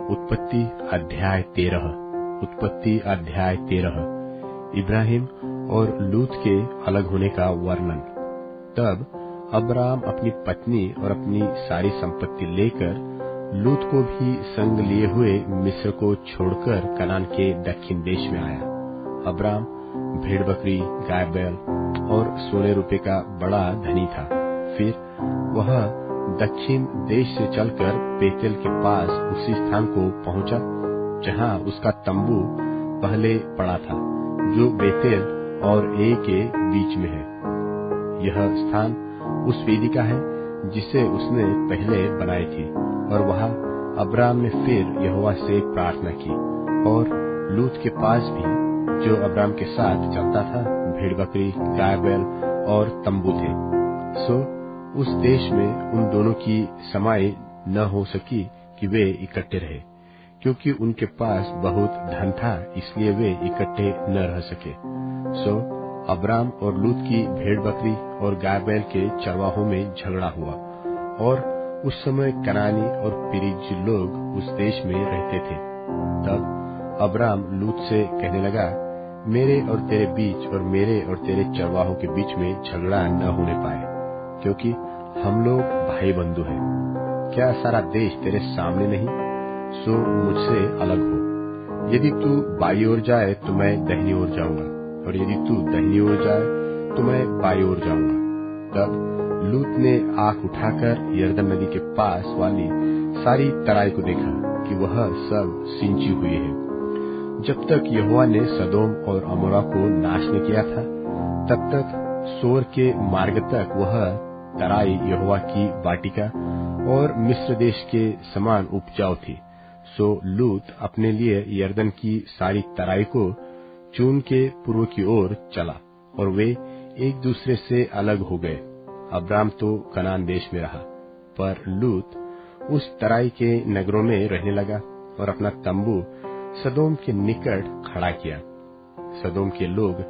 उत्पत्ति अध्याय 13। उत्पत्ति अध्याय 13। इब्राहिम और लूत के अलग होने का वर्णन। तब अब्राम अपनी पत्नी और अपनी सारी संपत्ति लेकर लूत को भी संग लिए हुए मिस्र को छोड़कर कनान के दक्षिण देश में आया। अब्राम भेड़ बकरी, गाय बैल और सोने रुपये का बड़ा धनी था। फिर वह दक्षिण देश से चलकर बेतेल के पास उसी स्थान को पहुंचा जहां उसका तंबू पहले पड़ा था, जो बेतेल और ए के बीच में है। यह स्थान उस वेदिका है जिसे उसने पहले बनाई थी। और वहां अब्राम ने फिर यहोवा से प्रार्थना की। और लूत के पास भी, जो अब्राम के साथ चलता था, भेड़ बकरी, गाय बैल और तंबू थे। सो उस देश में उन दोनों की समाई न हो सकी कि वे इकट्ठे रहे, क्योंकि उनके पास बहुत धन था, इसलिए वे इकट्ठे न रह सके। सो अब्राम और लूत की भेड़ बकरी और गाय बैल के चरवाहों में झगड़ा हुआ। और उस समय कनानी और पेरिज्जी लोग उस देश में रहते थे। तब अब्राम लूत से कहने लगा, मेरे और तेरे बीच और मेरे और तेरे चरवाहों के बीच में झगड़ा न होने पाए, क्योंकि हम लोग भाई बंधु हैं। क्या सारा देश तेरे सामने नहीं? सो मुझसे अलग हो। यदि तू बाई ओर जाए तो मैं दाहिनी ओर जाऊंगा, और यदि तू दाहिनी ओर जाए तो मैं बाई ओर जाऊंगा। तब लूत ने आंख उठाकर यरदन नदी के पास वाली सारी तराई को देखा कि वह सब सिंची हुई है। जब तक यहोवा ने सदोम और अमोरा को नाश न किया था, तब तक सोर के मार्ग तक वह तराई यहोवा की वाटिका और मिस्र देश के समान उपजाऊ थी। सो लूत अपने लिए यरदन की सारी तराई को चून के पूर्व की ओर चला, और वे एक दूसरे से अलग हो गए। अब्राम तो कनान देश में रहा, पर लूत उस तराई के नगरों में रहने लगा और अपना तंबू सदोम के निकट खड़ा किया। सदोम के लोग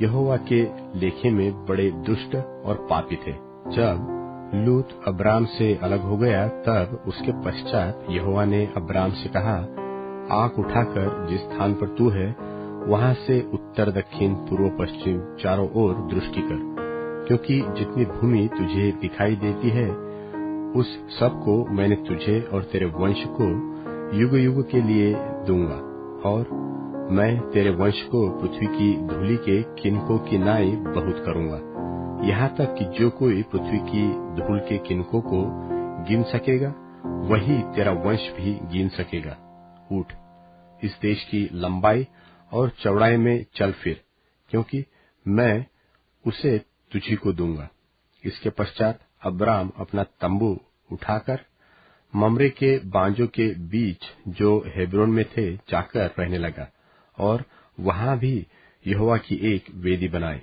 यहोवा के लेखे में बड़े दुष्ट और पापी थे। जब लूत अब्राम से अलग हो गया, तब उसके पश्चात यहोवा ने अब्राम से कहा, आंख उठाकर जिस स्थान पर तू है, वहां से उत्तर, दक्षिण, पूर्व, पश्चिम चारों ओर दृष्टि कर, क्योंकि जितनी भूमि तुझे दिखाई देती है, उस सब को मैंने तुझे और तेरे वंश को युग युग के लिए दूंगा। और मैं तेरे वंश को पृथ्वी की धूलि के किनकों की नाई बहुत करूंगा, यहाँ तक कि जो कोई पृथ्वी की धूल के किनकों को गिन सकेगा, वही तेरा वंश भी गिन सकेगा। उठ, इस देश की लंबाई और चौड़ाई में चल फिर, क्योंकि मैं उसे तुझी को दूंगा। इसके पश्चात अब्राम अपना तंबू उठाकर ममरे के बांजों के बीच, जो हेब्रोन में थे, जाकर रहने लगा, और वहां भी यहोवा की एक वेदी बनाई।